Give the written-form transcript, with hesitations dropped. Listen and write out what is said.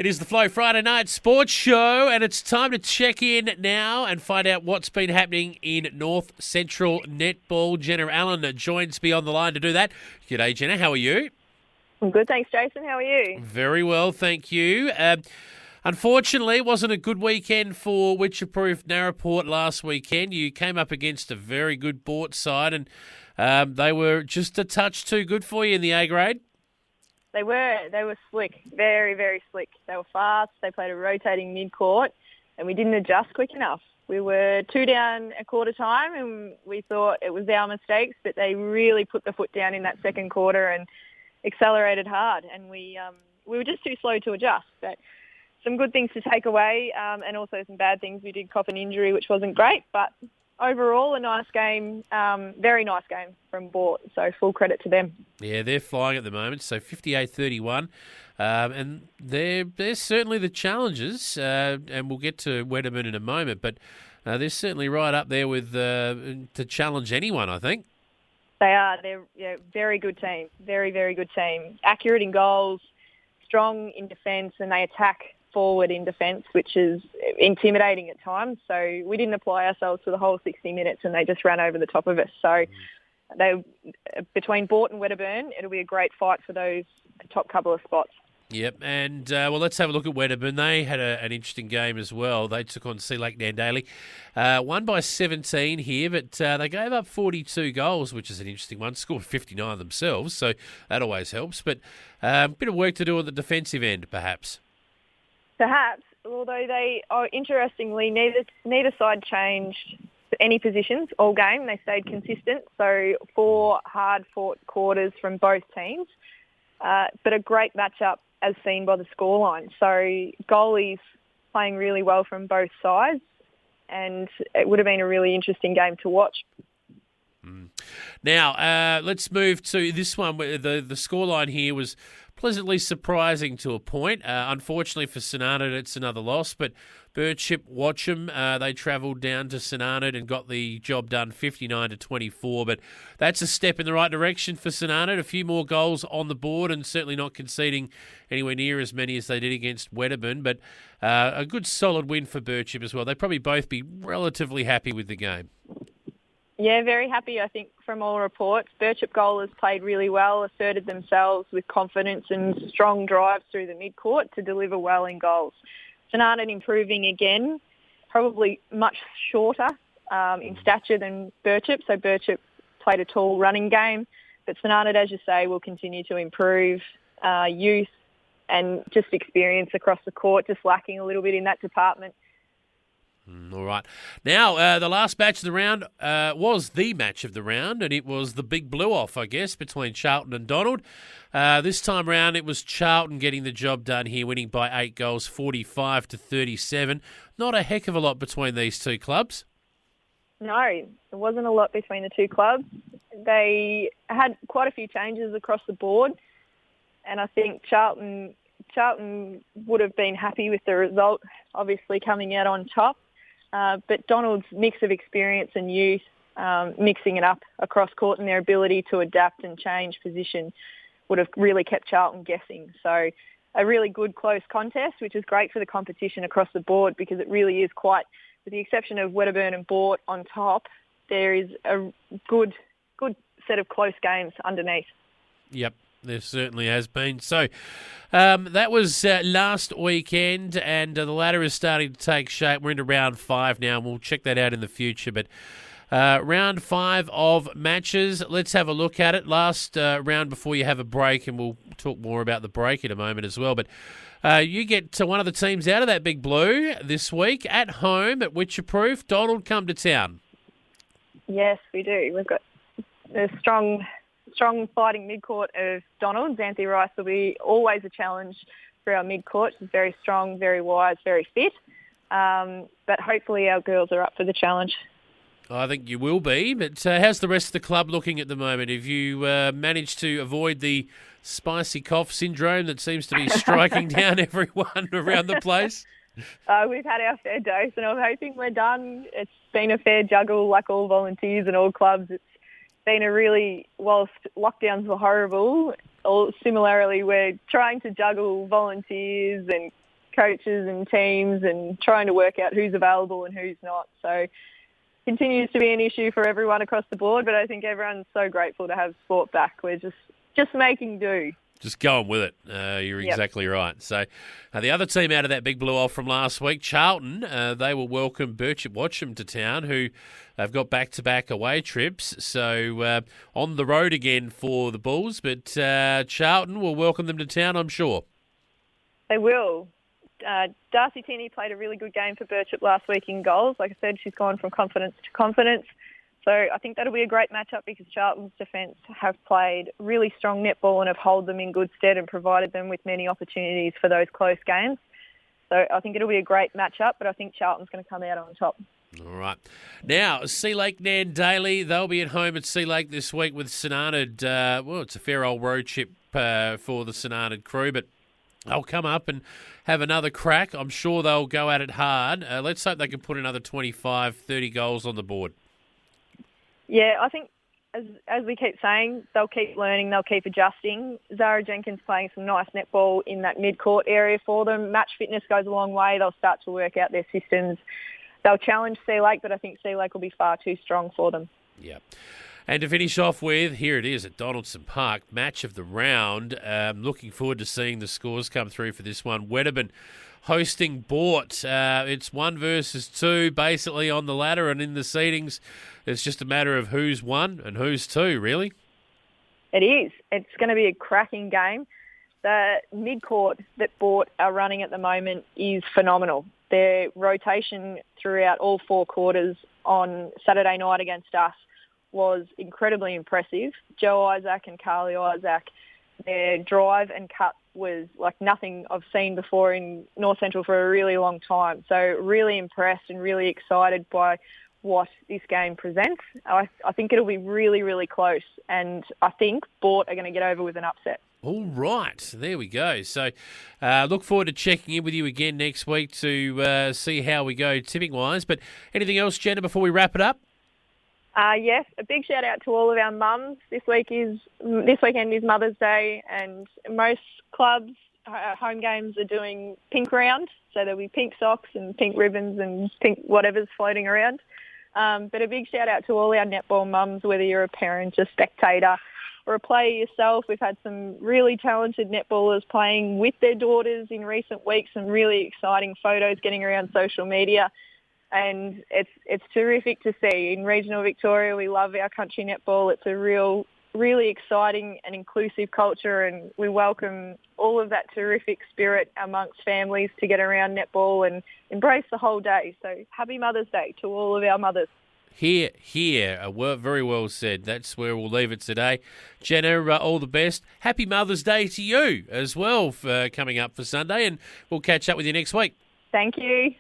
It is the Flow Friday Night Sports Show, and it's time to check in now and find out what's been happening in North Central Netball. Jenna Allan joins me on the line to do that. G'day, Jenna. How are you? I'm good, thanks, Jason. How are you? Very well, thank you. Unfortunately, it wasn't a good weekend for Witcher-Proof Narraport last weekend. You came up against a very good Bort side, and they were just a touch too good for you in the A grade. They were slick, very, very slick. They were fast. They played a rotating mid-court, and we didn't adjust quick enough. We were 2 down a quarter time, and we thought it was our mistakes, but they really put the foot down in that second quarter and accelerated hard, and we were just too slow to adjust. But some good things to take away, and also some bad things. We did cop an injury, which wasn't great, but overall a nice game, very nice game from Bort, so full credit to them. Yeah, they're flying at the moment, so 58-31, and they're certainly the challengers, and we'll get to Wedderburn in a moment, but they're certainly right up there with to challenge anyone, I think. They are. They're very good team, very, very good team. Accurate in goals, strong in defence, and they attack forward in defence, which is intimidating at times. So we didn't apply ourselves for the whole 60 minutes, and they just ran over the top of us. So between Bort and Wedderburn, it'll be a great fight for those top couple of spots. Yep, and let's have a look at Wedderburn. They had an interesting game as well. They took on Sea Lake Nandaly. Won by 17 here, but they gave up 42 goals, which is an interesting one. Scored 59 themselves, so that always helps. But a bit of work to do on the defensive end, perhaps. Perhaps, although interestingly, neither side changed any positions all game. They stayed consistent, so 4 hard-fought quarters from both teams, but a great matchup as seen by the scoreline. So goalies playing really well from both sides, and it would have been a really interesting game to watch. Now, let's move to this one. The scoreline here was pleasantly surprising to a point. Unfortunately for St Arnaud, it's another loss, but Birchip Watcham, they travelled down to St Arnaud and got the job done 59-24, but that's a step in the right direction for St Arnaud. A few more goals on the board and certainly not conceding anywhere near as many as they did against Wedderburn, but a good solid win for Birchip as well. They'd probably both be relatively happy with the game. Yeah, very happy, I think, from all reports. Birchip goalers played really well, asserted themselves with confidence and strong drives through the mid-court to deliver well in goals. St Arnaud improving again, probably much shorter in stature than Birchip, so Birchip played a tall running game, but St Arnaud, as you say, will continue to improve youth and just experience across the court, just lacking a little bit in that department. All right. Now, the last match of the round was the match of the round, and it was the big blow-off, I guess, between Charlton and Donald. This time round, it was Charlton getting the job done here, winning by 8 goals, 45-37. Not a heck of a lot between these two clubs. No, there wasn't a lot between the two clubs. They had quite a few changes across the board, and I think Charlton would have been happy with the result, obviously coming out on top. But Donald's mix of experience and youth, mixing it up across court and their ability to adapt and change position would have really kept Charlton guessing. So a really good close contest, which is great for the competition across the board because it really is quite, with the exception of Wedderburn and Bort on top, there is a good set of close games underneath. Yep. There certainly has been. So that was last weekend, and the ladder is starting to take shape. We're into round 5 now, and we'll check that out in the future. But round 5 of matches, let's have a look at it. Last round before you have a break, and we'll talk more about the break in a moment as well. But you get to one of the teams out of that big blue this week at home at Witcher-Proof. Donald, come to town. Yes, we do. We've got a strong fighting mid-court of Donald. Xanthi Rice will be always a challenge for our mid-court. She's very strong, very wise, very fit. But hopefully our girls are up for the challenge. I think you will be, but how's the rest of the club looking at the moment? Have you managed to avoid the spicy cough syndrome that seems to be striking down everyone around the place? We've had our fair dose, and I'm hoping we're done. It's been a fair juggle like all volunteers and all clubs. It's been a really, whilst lockdowns were horrible, similarly we're trying to juggle volunteers and coaches and teams and trying to work out who's available and who's not. So continues to be an issue for everyone across the board, but I think everyone's so grateful to have sport back. We're just making do. Just going with it. You're exactly right. So the other team out of that big blue off from last week, Charlton, they will welcome Birchip Watcham to town, who have got back-to-back away trips. So on the road again for the Bulls, but Charlton will welcome them to town, I'm sure. They will. Darcy Tierney played a really good game for Birchip last week in goals. Like I said, she's gone from confidence to confidence. So I think that'll be a great matchup because Charlton's defence have played really strong netball and have held them in good stead and provided them with many opportunities for those close games. So I think it'll be a great matchup, but I think Charlton's going to come out on top. All right. Now, Sea Lake Nan Daly, they'll be at home at Sea Lake this week with St Arnaud. It's a fair old road trip for the St Arnaud crew, but they'll come up and have another crack. I'm sure they'll go at it hard. Let's hope they can put another 25, 30 goals on the board. Yeah, I think, as we keep saying, they'll keep learning, they'll keep adjusting. Zara Jenkins playing some nice netball in that mid-court area for them. Match fitness goes a long way. They'll start to work out their systems. They'll challenge Sea Lake, but I think Sea Lake will be far too strong for them. Yeah. And to finish off with, here it is at Donaldson Park, match of the round. Looking forward to seeing the scores come through for this one. Wedderburn hosting Bort. It's 1 versus 2 basically on the ladder, and in the seedings it's just a matter of who's 1 and who's 2, really. It is. It's going to be a cracking game. The mid-court that Bort are running at the moment is phenomenal. Their rotation throughout all 4 quarters on Saturday night against us was incredibly impressive. Joe Isaac and Carly Isaac, their drive and cut was like nothing I've seen before in North Central for a really long time. So really impressed and really excited by what this game presents. I think it'll be really, really close, and I think Bort are going to get over with an upset. All right, there we go. So look forward to checking in with you again next week to see how we go tipping-wise. But anything else, Jenna, before we wrap it up? Yes, a big shout out to all of our mums. This weekend is Mother's Day, and most clubs home games are doing pink round, so there'll be pink socks and pink ribbons and pink whatever's floating around. But a big shout out to all our netball mums, whether you're a parent, a spectator, or a player yourself. We've had some really talented netballers playing with their daughters in recent weeks, some really exciting photos getting around social media. And it's terrific to see. In regional Victoria, we love our country netball. It's a really exciting and inclusive culture, and we welcome all of that terrific spirit amongst families to get around netball and embrace the whole day. So happy Mother's Day to all of our mothers. Here, very well said. That's where we'll leave it today. Jenna, all the best. Happy Mother's Day to you as well for coming up for Sunday, and we'll catch up with you next week. Thank you.